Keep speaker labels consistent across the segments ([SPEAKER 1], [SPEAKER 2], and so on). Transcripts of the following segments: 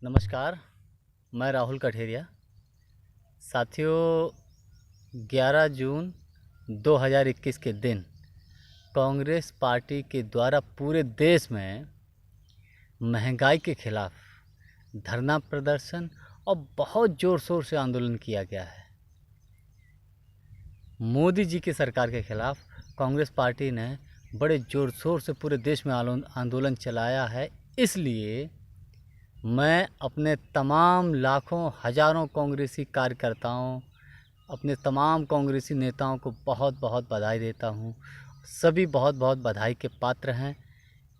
[SPEAKER 1] नमस्कार। मैं राहुल कठेरिया। साथियों, 11 जून 2021 के दिन कांग्रेस पार्टी के द्वारा पूरे देश में महंगाई के खिलाफ धरना प्रदर्शन और बहुत ज़ोर शोर से आंदोलन किया गया है। मोदी जी की सरकार के खिलाफ कांग्रेस पार्टी ने बड़े ज़ोर शोर से पूरे देश में आंदोलन चलाया है। इसलिए मैं अपने तमाम लाखों हज़ारों कांग्रेसी कार्यकर्ताओं, अपने तमाम कांग्रेसी नेताओं को बहुत बहुत बधाई देता हूँ। सभी बहुत बहुत बधाई के पात्र हैं।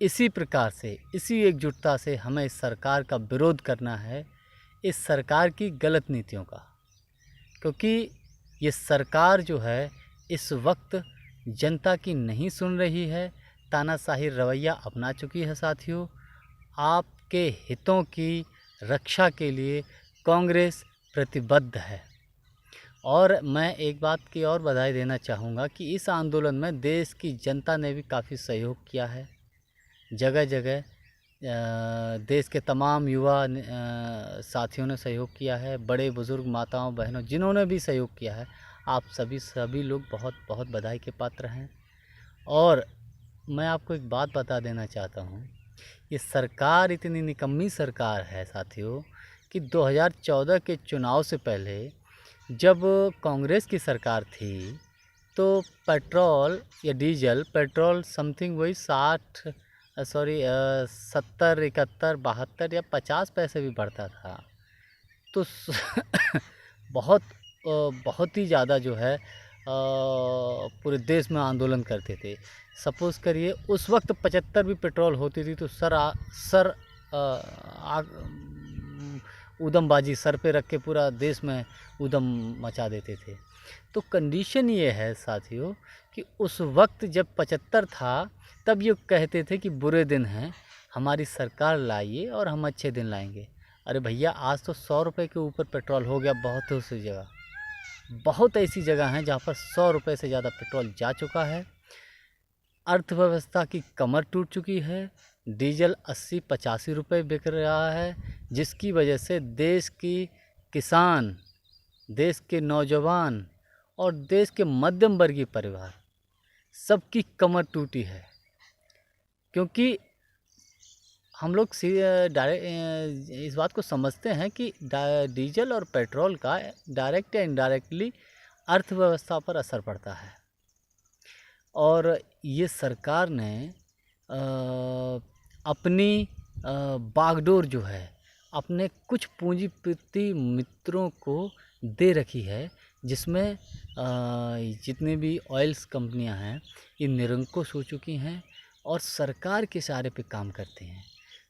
[SPEAKER 1] इसी प्रकार से, इसी एकजुटता से हमें इस सरकार का विरोध करना है, इस सरकार की गलत नीतियों का, क्योंकि ये सरकार जो है इस वक्त जनता की नहीं सुन रही है, तानाशाही रवैया अपना चुकी है। साथियों, आपके हितों की रक्षा के लिए कांग्रेस प्रतिबद्ध है। और मैं एक बात की और बधाई देना चाहूँगा कि इस आंदोलन में देश की जनता ने भी काफ़ी सहयोग किया है। जगह जगह देश के तमाम युवा साथियों ने सहयोग किया है, बड़े बुज़ुर्ग, माताओं, बहनों, जिन्होंने भी सहयोग किया है, आप सभी लोग बहुत बहुत बधाई के पात्र हैं। और मैं आपको एक बात बता देना चाहता हूँ, ये सरकार इतनी निकम्मी सरकार है साथियों कि 2014 के चुनाव से पहले जब कांग्रेस की सरकार थी तो पेट्रोल या डीजल, पेट्रोल समथिंग वही 70, 71, 72 या 50 पैसे भी बढ़ता था। तो बहुत बहुत ही ज़्यादा जो है पूरे देश में आंदोलन करते थे। सपोज़ करिए उस वक्त 75 भी पेट्रोल होती थी तो ऊधमबाजी सर पे रख के पूरा देश में ऊधम मचा देते थे। तो कंडीशन ये है साथियों कि उस वक्त जब 75 था तब ये कहते थे कि बुरे दिन हैं, हमारी सरकार लाइए और हम अच्छे दिन लाएंगे। अरे भैया, आज तो 100 रुपये के ऊपर पेट्रोल हो गया। बहुत सी जगह, बहुत ऐसी जगह हैं जहाँ पर 100 रुपये से ज़्यादा पेट्रोल जा चुका है। अर्थव्यवस्था की कमर टूट चुकी है। डीजल 80-85 रुपये बिक रहा है, जिसकी वजह से देश की किसान, देश के नौजवान और देश के मध्यम वर्गीय परिवार सबकी कमर टूटी है। क्योंकि हम लोग इस बात को समझते हैं कि डीजल और पेट्रोल का डायरेक्ट या इनडायरेक्टली अर्थव्यवस्था पर असर पड़ता है। और ये सरकार ने अपनी बागडोर जो है अपने कुछ पूंजीपति मित्रों को दे रखी है, जिसमें जितने भी ऑयल्स कंपनियां हैं ये निरंकुश हो चुकी हैं और सरकार के इशारे पे काम करते हैं।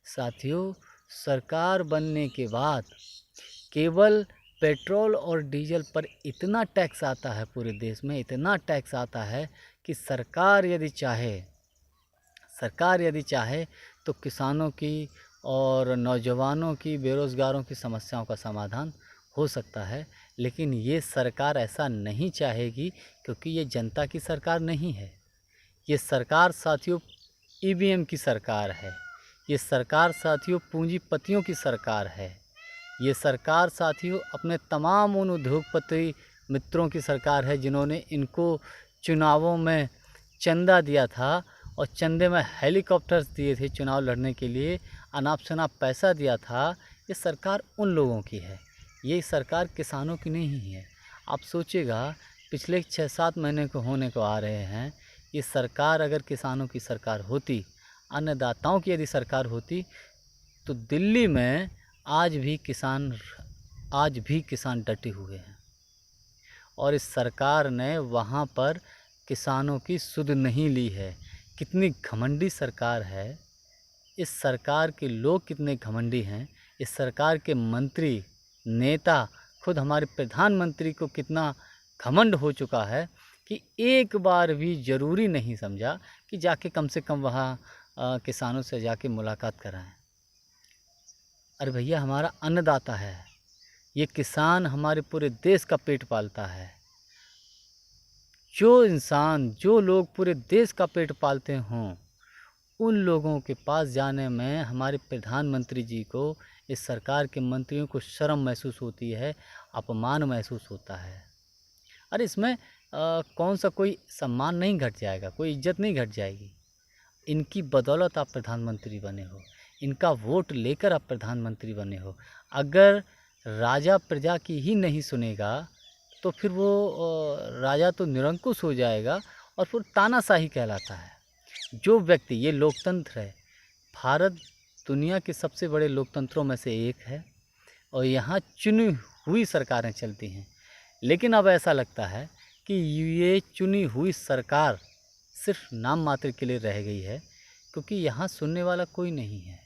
[SPEAKER 1] साथियों, सरकार बनने के बाद केवल पेट्रोल और डीजल पर इतना टैक्स आता है, पूरे देश में इतना टैक्स आता है कि सरकार यदि चाहे तो किसानों की और नौजवानों की, बेरोज़गारों की समस्याओं का समाधान हो सकता है। लेकिन ये सरकार ऐसा नहीं चाहेगी, क्योंकि ये जनता की सरकार नहीं है। ये सरकार साथियों ईवीएम की सरकार है। ये सरकार साथियों पूंजीपतियों की सरकार है। ये सरकार साथियों अपने तमाम उन उद्योगपति मित्रों की सरकार है जिन्होंने इनको चुनावों में चंदा दिया था और चंदे में हेलीकॉप्टर्स दिए थे चुनाव लड़ने के लिए, अनाप शनाप पैसा दिया था। ये सरकार उन लोगों की है, ये सरकार किसानों की नहीं है। आप सोचिएगा, पिछले 6-7 महीने को होने को आ रहे हैं, ये सरकार अगर किसानों की सरकार होती, अन्नदाताओं की यदि सरकार होती, तो दिल्ली में आज भी किसान डटे हुए हैं और इस सरकार ने वहाँ पर किसानों की सुध नहीं ली है। कितनी घमंडी सरकार है। इस सरकार के लोग कितने घमंडी हैं। इस सरकार के मंत्री, नेता, खुद हमारे प्रधानमंत्री को कितना घमंड हो चुका है कि एक बार भी ज़रूरी नहीं समझा कि जाके कम से कम वहाँ किसानों से जाके मुलाकात कराएं। अरे भैया, हमारा अन्नदाता है, ये किसान हमारे पूरे देश का पेट पालता है। जो लोग पूरे देश का पेट पालते हों, उन लोगों के पास जाने में हमारे प्रधानमंत्री जी को इस सरकार के मंत्रियों को शर्म महसूस होती है, अपमान महसूस होता है। अरे इसमें कौन सा कोई सम्मान नहीं घट जाएगा, कोई इज्जत नहीं घट जाएगी। इनकी बदौलत आप प्रधानमंत्री बने हो, इनका वोट लेकर आप प्रधानमंत्री बने हो। अगर राजा प्रजा की ही नहीं सुनेगा तो फिर वो राजा तो निरंकुश हो जाएगा और फिर तानाशाही कहलाता है। जो व्यक्ति, ये लोकतंत्र है, भारत दुनिया के सबसे बड़े लोकतंत्रों में से एक है और यहाँ चुनी हुई सरकारें चलती हैं। लेकिन अब ऐसा लगता है कि ये चुनी हुई सरकार सिर्फ नाम मात्र के लिए रह गई है, क्योंकि यहाँ सुनने वाला कोई नहीं है,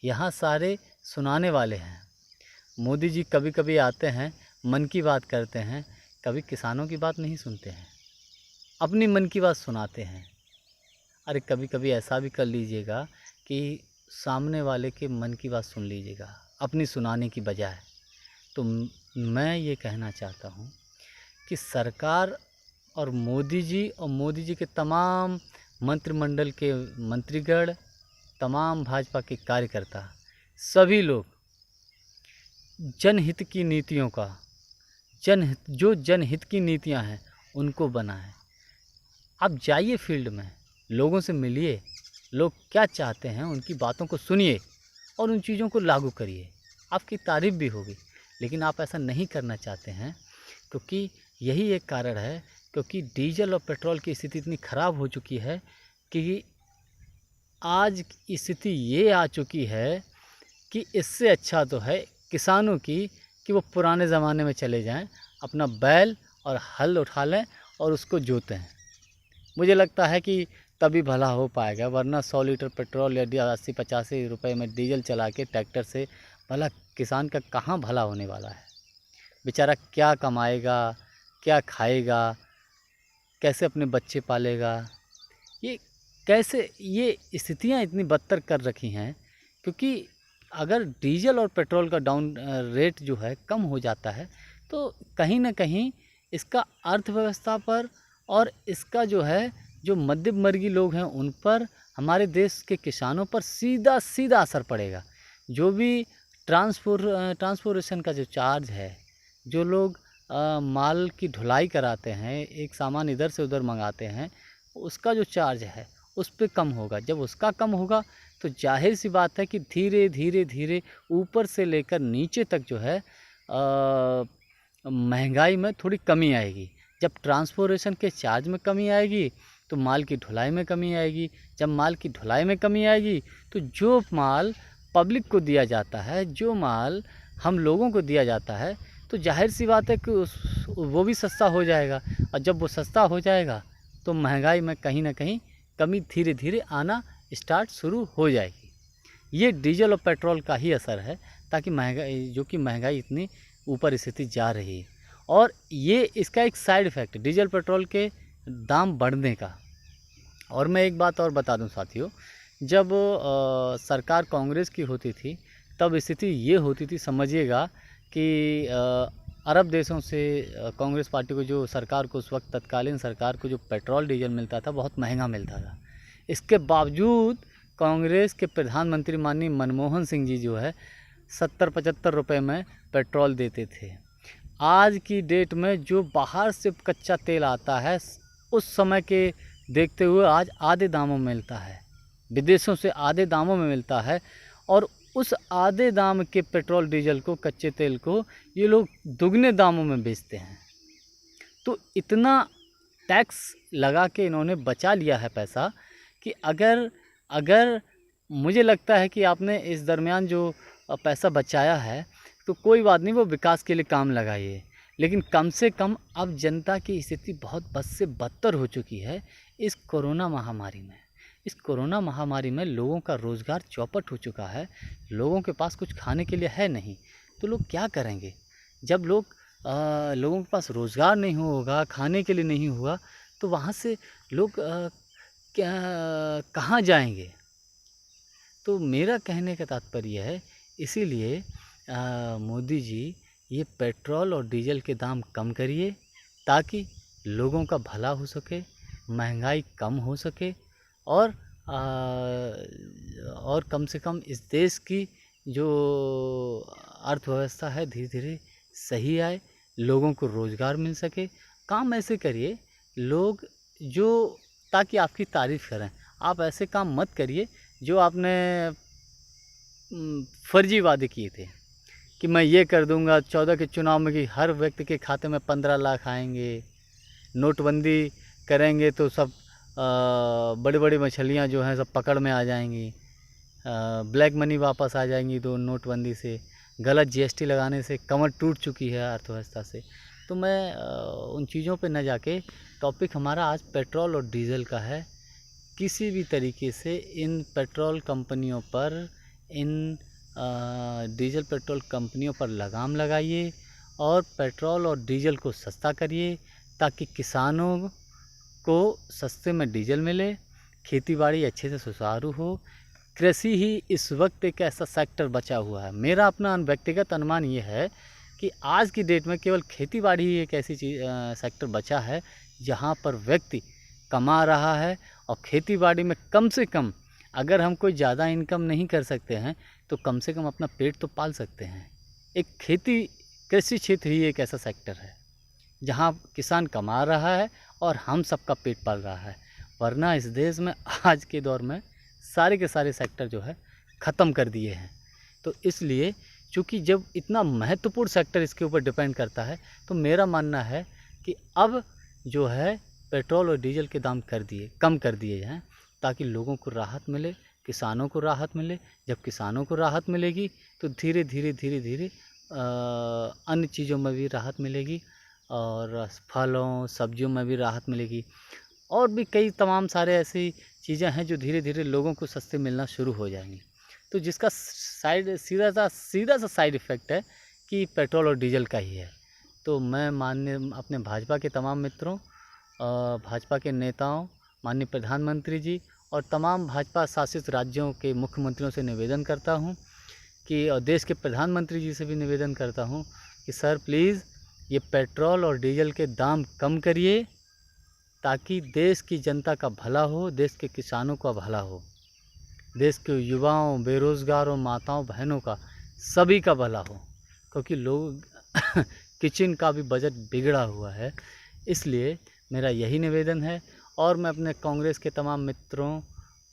[SPEAKER 1] यहाँ सारे सुनाने वाले हैं। मोदी जी कभी कभी आते हैं, मन की बात करते हैं, कभी किसानों की बात नहीं सुनते हैं, अपनी मन की बात सुनाते हैं। अरे कभी कभी ऐसा भी कर लीजिएगा कि सामने वाले के मन की बात सुन लीजिएगा, अपनी सुनाने की बजाय। तो मैं ये कहना चाहता हूँ कि सरकार और मोदी जी के तमाम मंत्रिमंडल के मंत्रीगण, तमाम भाजपा के कार्यकर्ता, सभी लोग जनहित की नीतियों का, जो जनहित की नीतियां हैं उनको बनाएं। आप जाइए फील्ड में, लोगों से मिलिए, लोग क्या चाहते हैं उनकी बातों को सुनिए और उन चीज़ों को लागू करिए, आपकी तारीफ़ भी होगी। लेकिन आप ऐसा नहीं करना चाहते हैं, क्योंकि यही एक कारण है, क्योंकि डीजल और पेट्रोल की स्थिति इतनी ख़राब हो चुकी है कि आज स्थिति ये आ चुकी है कि इससे अच्छा तो है किसानों की कि वो पुराने ज़माने में चले जाएं, अपना बैल और हल उठा लें और उसको जोतें। मुझे लगता है कि तभी भला हो पाएगा, वरना 100 लीटर पेट्रोल या 80-85 रुपए में डीजल चला के ट्रैक्टर से भला किसान का कहाँ भला होने वाला है। बेचारा क्या कमाएगा, क्या खाएगा, कैसे अपने बच्चे पालेगा। ये स्थितियाँ इतनी बदतर कर रखी हैं, क्योंकि अगर डीजल और पेट्रोल का डाउन रेट जो है कम हो जाता है तो कहीं ना कहीं इसका अर्थव्यवस्था पर और इसका जो है जो मध्यम वर्गीय लोग हैं उन पर, हमारे देश के किसानों पर सीधा सीधा असर पड़ेगा। जो भी ट्रांसपोर्टेशन का जो चार्ज है, जो लोग माल की ढुलाई कराते हैं, एक सामान इधर से उधर मंगाते हैं, उसका जो चार्ज है उस पे कम होगा। जब उसका कम होगा तो जाहिर सी बात है कि धीरे धीरे धीरे ऊपर से लेकर नीचे तक जो है महंगाई में थोड़ी कमी आएगी। जब ट्रांसपोर्टेशन के चार्ज में कमी आएगी तो माल की ढुलाई में कमी आएगी। जब माल की ढुलाई में कमी आएगी तो जो माल पब्लिक को दिया जाता है, जो माल हम लोगों को दिया जाता है, तो जाहिर सी बात है कि वो भी सस्ता हो जाएगा। और जब वो सस्ता हो जाएगा तो महंगाई में कहीं ना कहीं कमी धीरे धीरे आना स्टार्ट शुरू हो जाएगी। ये डीजल और पेट्रोल का ही असर है, ताकि महंगाई इतनी ऊपर स्थिति जा रही है। और ये इसका एक साइड इफ़ेक्ट डीजल पेट्रोल के दाम बढ़ने का। और मैं एक बात और बता दूं साथियों, जब सरकार कांग्रेस की होती थी तब स्थिति ये होती थी, समझिएगा कि अरब देशों से कांग्रेस पार्टी को, जो सरकार को उस वक्त तत्कालीन सरकार को जो पेट्रोल डीजल मिलता था बहुत महंगा मिलता था। इसके बावजूद कांग्रेस के प्रधानमंत्री माननीय मनमोहन सिंह जी जो है 70-75 रुपये में पेट्रोल देते थे। आज की डेट में जो बाहर से कच्चा तेल आता है उस समय के देखते हुए आज आधे दामों में मिलता है, विदेशों से आधे दामों में मिलता है। और उस आधे दाम के पेट्रोल डीजल को, कच्चे तेल को ये लोग दुगने दामों में बेचते हैं। तो इतना टैक्स लगा के इन्होंने बचा लिया है पैसा कि अगर मुझे लगता है कि आपने इस दरमियान जो पैसा बचाया है तो कोई बात नहीं, वो विकास के लिए काम लगाइए। लेकिन कम से कम अब जनता की स्थिति बहुत बद से बदतर हो चुकी है इस कोरोना महामारी में। इस कोरोना महामारी में लोगों का रोज़गार चौपट हो चुका है, लोगों के पास कुछ खाने के लिए है नहीं, तो लोग क्या करेंगे। जब लोगों के पास रोज़गार नहीं होगा, खाने के लिए नहीं होगा, तो वहाँ से लोग कहाँ जाएंगे। तो मेरा कहने का तात्पर्य है, इसीलिए मोदी जी ये पेट्रोल और डीजल के दाम कम करिए ताकि लोगों का भला हो सके, महंगाई कम हो सके और कम से कम इस देश की जो अर्थव्यवस्था है धीरे धीरे सही आए, लोगों को रोज़गार मिल सके। काम ऐसे करिए लोग जो ताकि आपकी तारीफ़ करें। आप ऐसे काम मत करिए जो आपने फर्जी वादे किए थे कि मैं ये कर दूंगा 14 के चुनाव में कि हर व्यक्ति के खाते में 15 लाख आएंगे, नोटबंदी करेंगे तो सब बड़ी बड़ी मछलियाँ जो हैं सब पकड़ में आ जाएंगी, ब्लैक मनी वापस आ जाएंगी तो नोटबंदी से, गलत जीएसटी लगाने से कमर टूट चुकी है अर्थव्यवस्था से। तो मैं उन चीज़ों पे न जाके, टॉपिक हमारा आज पेट्रोल और डीजल का है। किसी भी तरीके से इन पेट्रोल कंपनियों पर, इन डीजल पेट्रोल कंपनियों पर लगाम लगाइए और पेट्रोल और डीजल को सस्ता करिए ताकि किसानों को सस्ते में डीजल मिले, खेतीबाड़ी अच्छे से सुचारू हो। कृषि ही इस वक्त एक ऐसा सेक्टर बचा हुआ है। मेरा अपना व्यक्तिगत अनुमान ये है कि आज की डेट में केवल खेतीबाड़ी ही एक ऐसी सेक्टर बचा है जहाँ पर व्यक्ति कमा रहा है। और खेतीबाड़ी में कम से कम, अगर हम कोई ज़्यादा इनकम नहीं कर सकते हैं तो कम से कम अपना पेट तो पाल सकते हैं। एक कृषि क्षेत्र ही एक ऐसा सेक्टर है जहाँ किसान कमा रहा है और हम सबका पेट पाल रहा है। वरना इस देश में आज के दौर में सारे के सारे सेक्टर जो है ख़त्म कर दिए हैं। तो इसलिए चूँकि जब इतना महत्वपूर्ण सेक्टर इसके ऊपर डिपेंड करता है, तो मेरा मानना है कि अब जो है पेट्रोल और डीजल के दाम कम कर दिए जाएँ ताकि लोगों को राहत मिले, किसानों को राहत मिले। जब किसानों को राहत मिलेगी तो धीरे धीरे अन्य चीज़ों में भी राहत मिलेगी और फलों सब्जियों में भी राहत मिलेगी। और भी कई तमाम सारे ऐसी चीज़ें हैं जो धीरे धीरे लोगों को सस्ते मिलना शुरू हो जाएंगी। तो जिसका सीधा सा साइड इफ़ेक्ट है कि पेट्रोल और डीजल का ही है। तो मैं अपने भाजपा के तमाम मित्रों, भाजपा के नेताओं, माननीय प्रधानमंत्री जी और तमाम भाजपा शासित राज्यों के मुख्यमंत्रियों से निवेदन करता हूं कि, और देश के प्रधानमंत्री जी से भी निवेदन करता हूं कि सर प्लीज़ ये पेट्रोल और डीजल के दाम कम करिए ताकि देश की जनता का भला हो, देश के किसानों का भला हो, देश के युवाओं, बेरोज़गारों, माताओं, बहनों का, सभी का भला हो। क्योंकि लोग किचन का भी बजट बिगड़ा हुआ है। इसलिए मेरा यही निवेदन है। और मैं अपने कांग्रेस के तमाम मित्रों,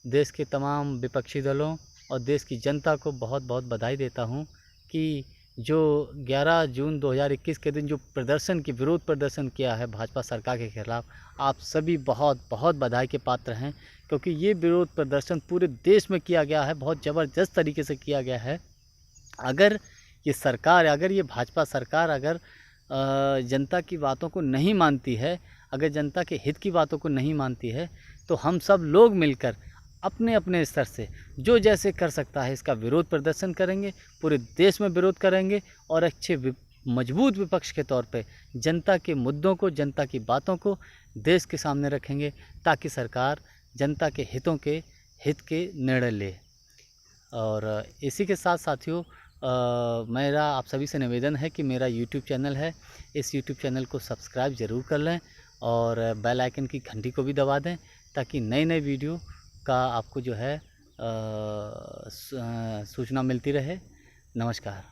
[SPEAKER 1] देश के तमाम विपक्षी दलों और देश की जनता को बहुत बहुत बधाई देता हूं कि जो 11 जून 2021 के दिन जो विरोध प्रदर्शन किया है भाजपा सरकार के खिलाफ, आप सभी बहुत बहुत बधाई के पात्र हैं। क्योंकि ये विरोध प्रदर्शन पूरे देश में किया गया है, बहुत ज़बरदस्त तरीके से किया गया है। अगर ये भाजपा सरकार अगर जनता की बातों को नहीं मानती है, अगर जनता के हित की बातों को नहीं मानती है, तो हम सब लोग मिलकर अपने अपने स्तर से जो जैसे कर सकता है इसका विरोध प्रदर्शन करेंगे, पूरे देश में विरोध करेंगे और अच्छे मजबूत विपक्ष के तौर पे जनता के मुद्दों को, जनता की बातों को देश के सामने रखेंगे ताकि सरकार जनता के हित के निर्णय ले। और इसी के साथ साथियों, मेरा आप सभी से निवेदन है कि मेरा यूट्यूब चैनल है, इस यूट्यूब चैनल को सब्सक्राइब ज़रूर कर लें और बेल आइकन की घंटी को भी दबा दें ताकि नए वीडियो का आपको जो है सूचना मिलती रहे। नमस्कार।